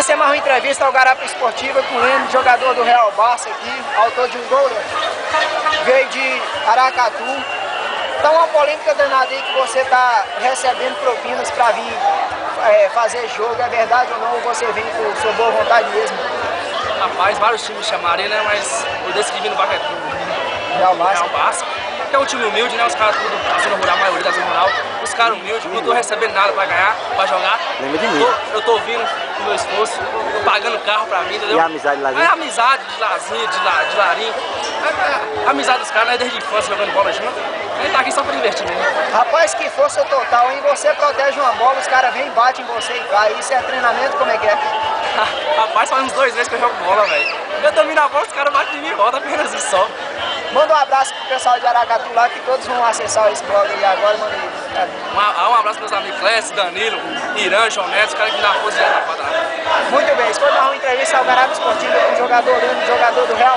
Essa é mais uma entrevista ao Garapa Esportiva com o Leno, jogador do Real Barça aqui, autor de um gol, né? Veio de Aracatu. Então uma polêmica danada aí que você tá recebendo propinas para vir fazer jogo, é verdade ou não? Ou você vem por sua boa vontade mesmo? Rapaz, vários times chamarem, né? Mas eu decidi vir no Barretu. Real Barça. Real Barça. Que é um time humilde, né? Os caras tudo da zona rural, a maioria da zona rural. Os caras humildes, não tô recebendo nada pra ganhar, pra jogar. Lembra de mim. Eu tô vindo com meu esforço, tô pagando carro pra mim, entendeu? E a amizade de Lazinho? É amizade de Lazinho, de Larim. A amizade dos caras, né? Desde a infância jogando bola junto. A gente tá aqui só pra divertir mesmo. Rapaz, que força total, hein? Você protege uma bola, os caras vêm, batem em você e cai. Isso é treinamento? Como é que é? Rapaz, faz uns 2 meses que eu jogo bola, velho. Eu domino a bola, os caras batem em mim e volta apenas isso só. Manda um abraço pro pessoal de Aracatu lá, que todos vão acessar esse blog aí agora, mano. Um abraço pros meus amigos Clécio, Danilo, Irã, João Neto, os caras que dão a força de Aracatu. Muito bem, isso foi mais uma entrevista ao Garapa Esportiva com o jogador do Real